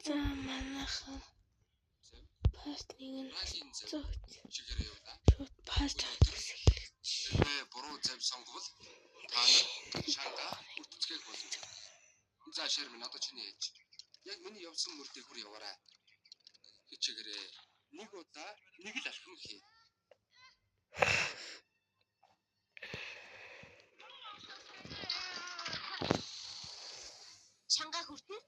За манайхан паст нэг нь зогт. Шууд паст хийх. Буруу зав сонгол та шанга үтцгээх болно. За Шермэн одоо чиний ээж. Яг миний явсан мөрдөө хүр яваарай. Хичээгээрээ нэг удаа нэг л алхам хий. Шанга хүртэн.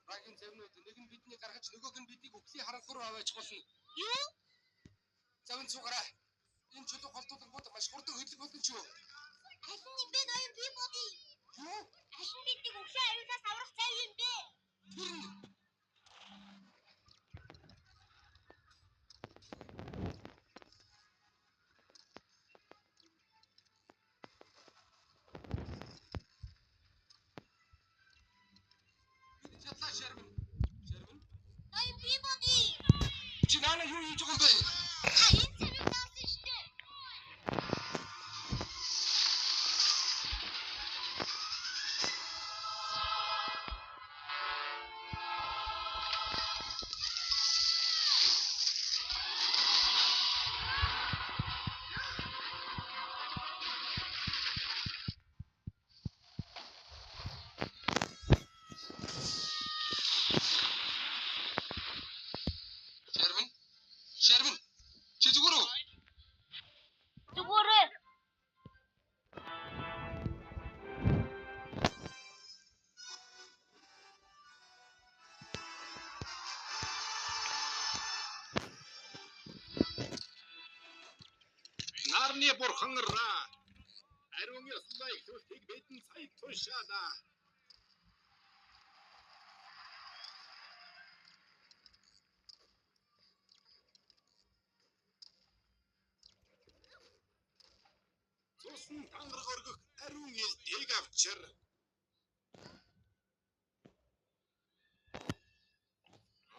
Рагийн зэвнүүд нэг нь бидний гаргаж нөгөөх нь биднийг үхлийн харанхуй руу аваач болно. Юу? Завын цугараа. Энэ чулуу голдуулангууд маш хурдан хөдлөх болно ч юу? Алин юм бэ ноён би боди. Юу? Алин биднийг үхлийн аюулаас аврах зав юм бэ? Шермэн. Ноён би боди. Чи наана юу хийж байгаа юм бэ? Энэ цэвэр таасан штэ. Шермэн. Чи зүгээр үү? Зүгээр. Нарны бурхан Ра. Ариун ёслол их бидэн сая тушаалаа. Цусан тангараг өргөх ариун элдийг авчир.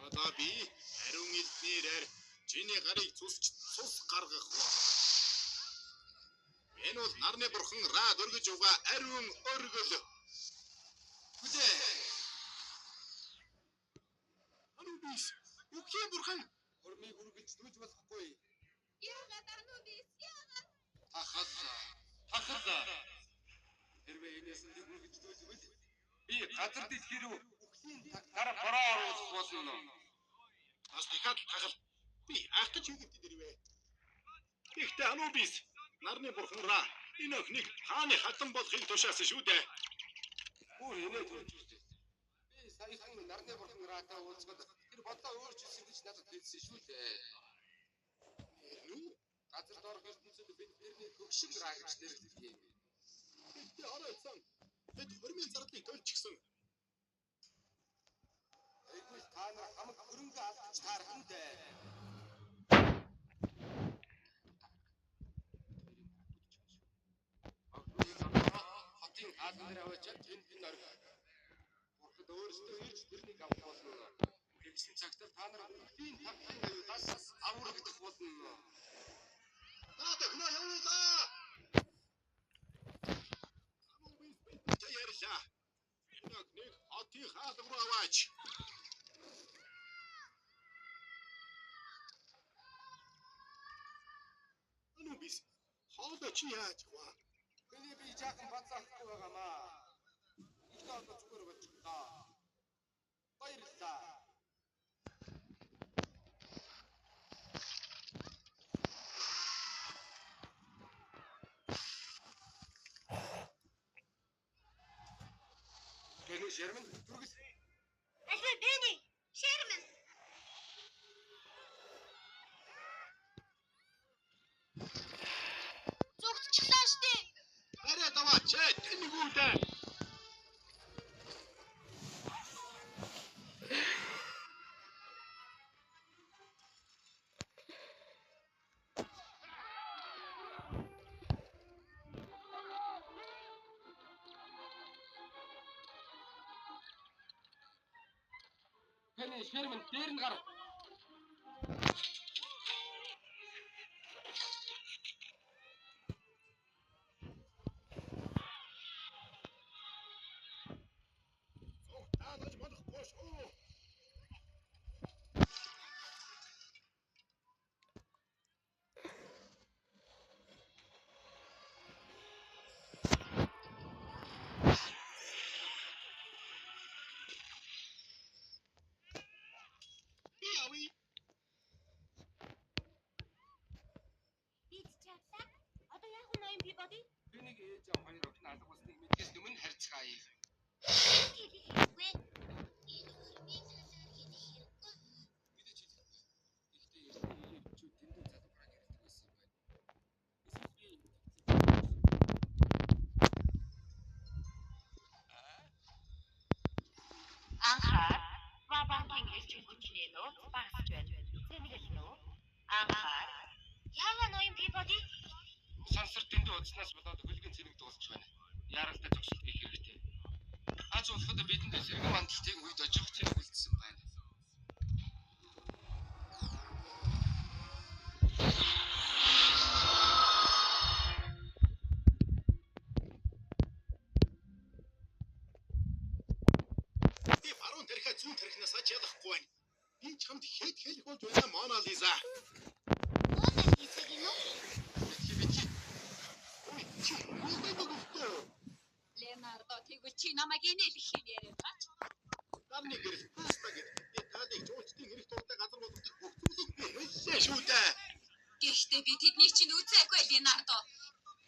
Одоо би ариун элднээр чиний гарыг цусч цус гаргах бол. Энэ бол нарны бурхан Ра дөргиж угаа ариун өргөл. Хүлээ. Анубис, үхий бурхан хормыг үргэлж дүүж болохгүй. Яагаад Анубис? Яагаад? Хахаза. Хэрвээ энэс нь үргэлж дүүжвэл би газар дэлхий рүү үхлийн дараа бороо оруулах болно. Бас дахиад хахал. Би ахтаж үгүйд дэрвэ. Ихтэй Анубис, нарны бурхан Ра энэ өхнийг хааны хатан болохыг тушаасан шүү дээ. Өөр инээ төрж ирсэн. Би саяхан нарны бурхан Ратай уулзгаад тэр бодлоо өөрчилсөн гэж надад хэлсэн шүү дээ. Газар доор ертөнцид бид тэрний төгшин Ра гэж нэрлэдэг юм. Бид оройсон. Бид хормын зардлыг төлчихсөн. Эдгээр та нар хамаг хөрөнгө алдаж таархан дээ. Хотын хаалт дээр аваач тэнд энэ орхи. Бурхад өөрсдөө ирж тэрнийг авах болно. Тэгсэн цагт та нар үхлийн тавхын аюулаас аврагдах болно. Наадах нөө явуулаа. Анубис бид ярьлаа. Нэг хотын хаалт руу аваач. Анубис хоолой чи яаж вэ? Миний би жаахан бацаахгүй байгаамаа. Ихтэй одоо зүгээр болчихлоо. Баярлалаа. Тэний Шермэн зүргэл. Алин Бэни. Шермэн. Зүгтчихлаа штэ. Арай даваач тэнийг үүдээ. Таны Шерман дээр нь гар. Таалж болохгүй шүү. Одоо яг нь ноён Peabody? Тэнийг ээж аа хоёр охин алга болсныг мэдгээс өмнө харьцгаая. Үгүй. Анхаар Бабангийн элчин хүчний нууц багасж байна. Тэнийг хэлнэ үү? Анхаар Яагаад ноён Peabody? Сансар дэндүү удснаас болоод хөлгийн цэник дуусч байна. Яралтай зогсолт хийх хэрэгтэй. Аз улсад бидэнд сэргэн мандалтын үед очих цэник үлдсэн байна. Би баруун тарихаа зүүн тарихнаас чадахгүй байна. Би чамд хэд хэлэх болж байна Мона Лиза. Мона Лизаг юм уу? Леонардо тэгвэл чи намайг инээлэх юм яриа тач. Намны гэрэл паста гэдэг. Би таадыг жуулчдын эрэх дуртай газар болгох бүх зүйлийг би хэлсэн шүү дээ. Гэхдээ би тэдний чинь үзээгүй Леонардо.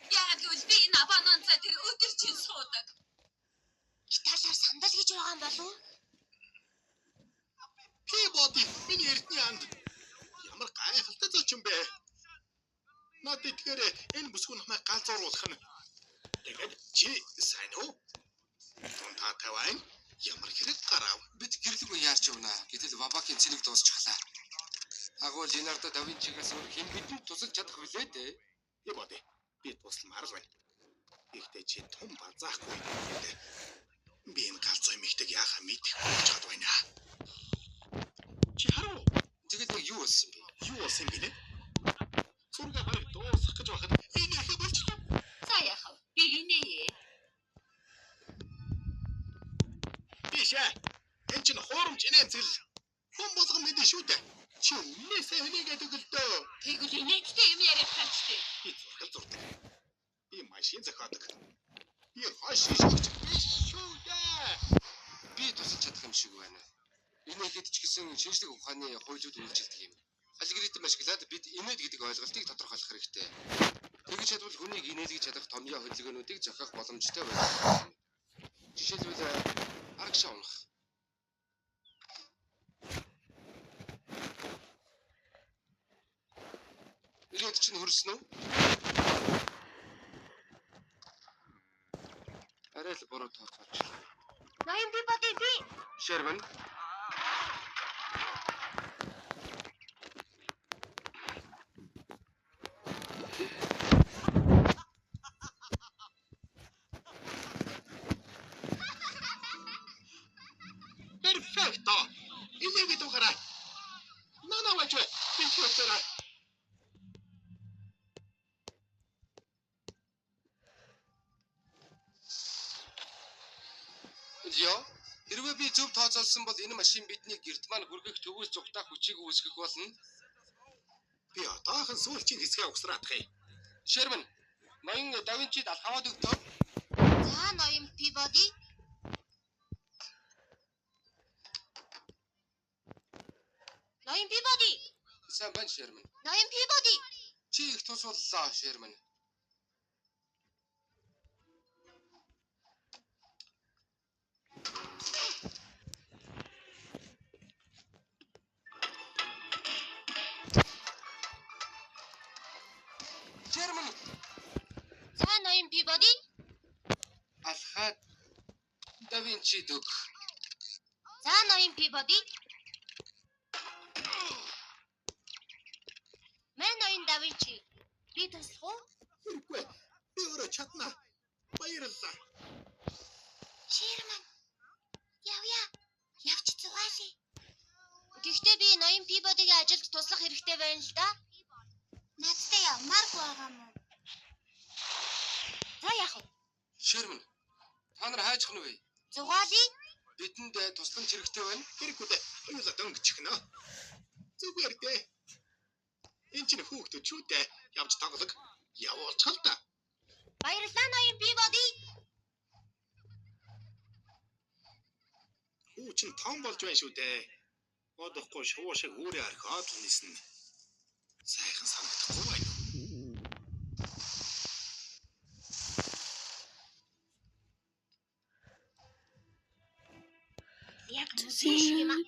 Яг л би Набананца тэр өдөр чинь суудаг. Италиар сандал гэж байгаа юм болов уу? Peabody миний эртний анд. Ямар гайхалтай зочин бэ? Наад тэгэхээр энэ бүсгүй намайг галзууруулах нь. Тэгээд чи сайн уу? Тунтаа тавайн ямар хэрэг гарав? Бид гэрлэг яарч явна. Гэтэл Бабагийн цэник дуусчихлаа. Агуу Леонардо да Винчигээс өөр хэн бидэнд тусалж чадах вүлээ дээ? Peabody би тусламаар байна. Ихтэй чи том базаахгүй дээ. Би энэ галзуу эмэгтэйг яахаа мэдэхгүй чад байна. Чи харав? Тэгэд нэг юу болсон бэ? Юу болсон юм бэ? Зурга бараг дуусах гэж байхад энэ яхаа болчихлоо. За яхав. Би инээ. Бишээ. Энэ чинь хуурамч инээцэл. Хүн болгон мэдэн шүү дээ. Чи үнээсээ хэнийгээд өгөлдөө. Тэгвэл инээдтэй юм яриа таачтэй. Би зургал зурдаг. Би машин зохиодог. Би хошин шүүгч биш шүү дээ. Би тусалж чадах юм шиг байна. Инээхэд ч гэсэн шинжлэх ухааны хуулиуд үйлчилдэг юм. Алгоритм ашиглаад бид инээд гэдэг ойлголтыг тодорхойлох хэрэгтэй. Тэгж чадвал хүнийг инээлгэж чадах томьёо хөдөлгөөнүүдийг зохиох боломжтой байна. Жишээлбэл арга шавнах. Ирээд чинь хөрсөн үү? Арай л буруу тооцооч. Ноён Peabody би. Шерман. Perfetto! Inevito гараа. Нана вачвэ. Бинчвэцэрэ. Йо, хэрвээ би зөв тооцоолсон бол энэ машин бидний гэрт маань хүргэх төвөөс зүгтаа хүчийг үүсгэх болно. Би одоохон сүүлчийн хэсгээ угсраадах юм. Шерман, ноён да Винчид алхаваад өгдөө. За ноён Peabody. Ноён Peabody. Сайн байна Шерман. Ноён Peabody. Чи их тусууллаа Шерман. Шерман. За ноён Peabody. Алхаад да Винчи дөг. За ноён Peabody. Мэн ноён да Винчи. Би туслах уу? Хэрэггүй. Би өөрөө чадна. Баярлалаа. Шерман. Явъя. Явж зугаалъя. туслах хэрэгтэй байна л да. Надтай явмааргүй байгаа мó. За яах вэ? Шермэн. Та нар хайж гэнэ вэ? Зугаалыг Бидэнд тусламж хэрэгтэй байна. Хэрэггүй дээ. Оюулаа дөнгөчихнө. Зүгээр дээ. Энд чинь хүүхдүүд шүү дээ. Явж тоглог. Явуулчихал та. баярлалаа ноён Peabody. Хүү чинь том болж байна шүү дээ. Одохгүй шувуу шиг үүрээ архиад унисна. Сайхан санагдахгүй байна. Яг мөсөж юм аа.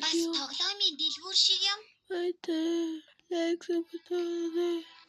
Бас Бас тоглоомын дэлгүүр шиг юм. Айдэ. Лекс битээ.